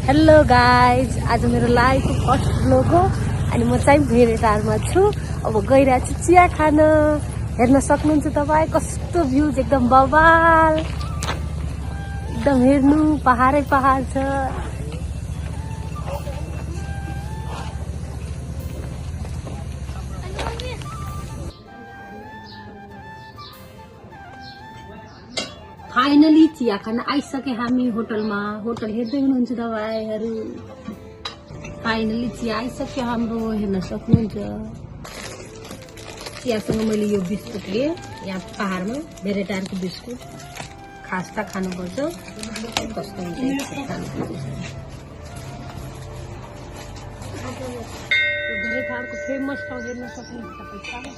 Hello guys, आज मेरो लाइफको फर्स्ट भ्लग हो अनि म चाहिँ भेरेटारमा छु। अब गइरहेको छु चिया खान। हेर्न सक्नुहुन्छ तपाईँ कस्तो भ्यूज, एकदम बवाल, एकदम हेर्नु पहाडै पहाड छ। फाइनली चिया खान आइसके हामी होटलमा। होटल हेर्दै हुनुहुन्छ तपाईँहरू। फाइनली चिया आइसक्यो हाम्रो, हेर्न सक्नुहुन्छ। चियासँग मैले यो बिस्कुट लिएँ, यहाँ पहाडमा भेरेटारको बिस्कुट। खास्टा खानुपर्छ, कस्तो हुन्छ भेरेटारको फेमस ठाउँ हेर्न सक्नुहुन्छ तपाईँ।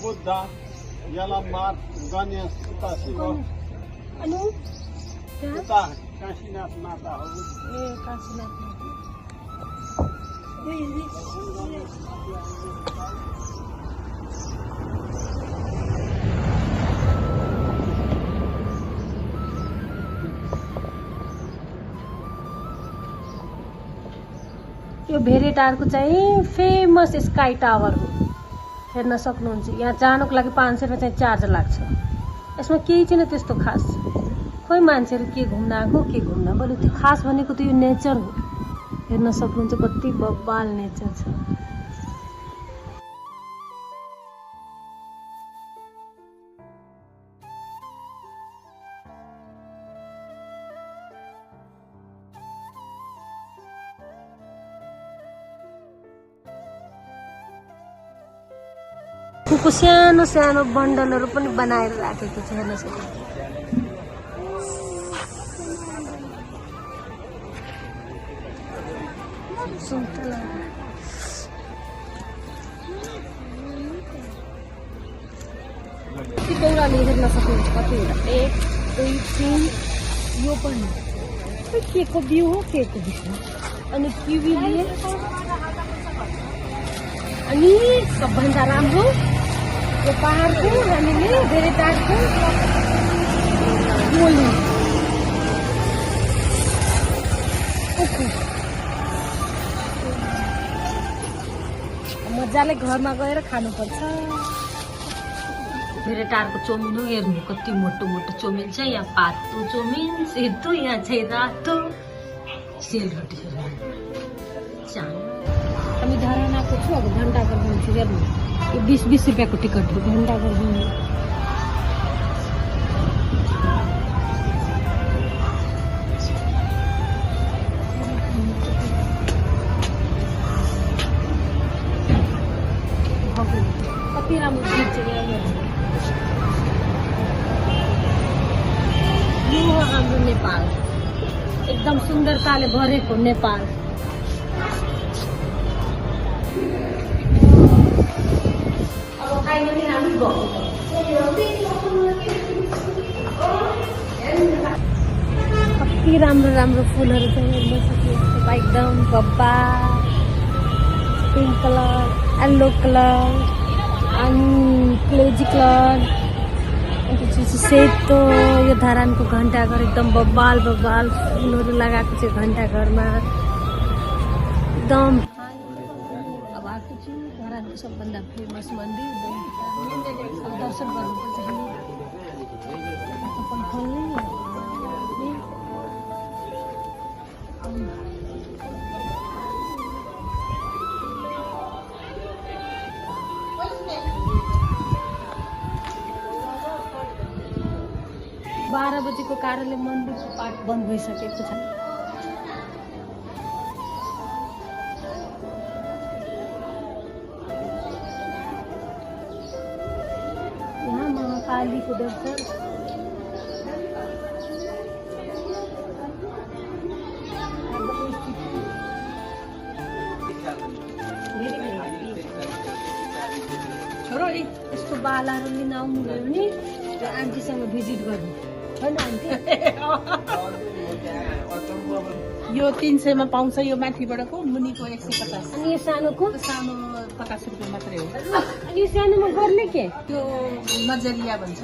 Buddha, याला मार गणेश उता शिव अनु उता काशीनाथ माता हो। ए काशीनाथ यो भेरेटारको चाहिँ फेमस स्काई टावर हो, हेर्न सक्नुहुन्छ। यहाँ जानको लागि 500 रुपियाँ चाहिँ चार्ज लाग्छ। यसमा केही छैन त्यस्तो खास। खोइ मान्छेहरू के घुम्न आएको के घुम्न, बरु त्यो खास भनेको त यो नेचर हो। हेर्न सक्नुहुन्छ कति बब्बाल नेचर छ। कुको सानो सानो बन्डलहरू पनि बनाएर राखेको छ, हेर्न सक्नुहुन्छ। सुन्तला दौराले हेर्न सक्नुहुन्छ कतिवटा, 1 2 3 यो पनि के को बिउ हो, के को बिउ। अनि किवी लिए, अनि सबभन्दा राम्रो यो पहाडको हामीले भेरेटारको गोली मजाले घरमा गएर खानुपर्छ। भेरेटारको चौमिन हो, हेर्नु कति मोटो मोटो चौमिन छ। यहाँ पातो चौमिन सेतो, यहाँ चाहिँ रातो सेलरोटी। हामी धरान आएको छु। अब घन्टाघर घुम्छु, हेर्नु यो 20-20 रुपियाँको टिकट हो घन्टाघर घुम्नु। कति राम्रो ब्रिज छ यहाँ। यो हो हाम्रो नेपाल, एकदम सुन्दरताले भरेको नेपाल। कति राम्रो राम्रो फुलहरू छ, हेर्न सक्नुहुन्छ। एकदम बब्बा पिङ्क कलर, येल्लो कलर, अनि क्लेजी कलर, त्यसपछि सेतो। यो धरानको घन्टाघर एकदम बब्बाल बब्बाल फुलहरू लगाएको छ घन्टाघरमा, एकदम। अब आएको छु धरानको सबभन्दा फेमस मन्दिर दर्शन गर्नुपर्छ। बाह्र बजेको कारणले मन्दिरको पाठ बन्द भइसकेको छ। यहाँ महाकालीको दर्शन, छोरो यस्तो बालाहरू लिन आउनुभयो भने त्यो आन्टीसँग भिजिट गर्नु होइन आन्टी। यो 300 मा पाउँछ, यो माथिबाटको मुनिको 150। अनि यो सानोको त्यो सानो 50 रुपियाँ मात्रै हो। अनि यो सानोमा गर्ने के त्यो नजरिया भन्छ,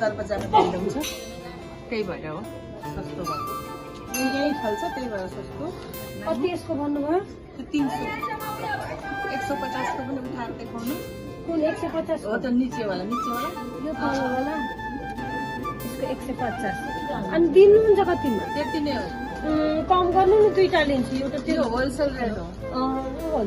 दर बजारमा भेट्दा हुन्छ, त्यही भएर हो सस्तो भएको। यही फल्छ त्यही भएर सस्तो। कति यसको भन्नुभयो? त्यो 300, 150 को पनि उठाएर देखाउनु। कुन 150 हो त निचेवाला यो तलवाला यसको 150। अनि दिनुहुन्छ कतिमा? त्यति नै हो। कम गर्नु नि, दुईटा लिन्छु एउटा त्यो होलसेल रेट हो। होल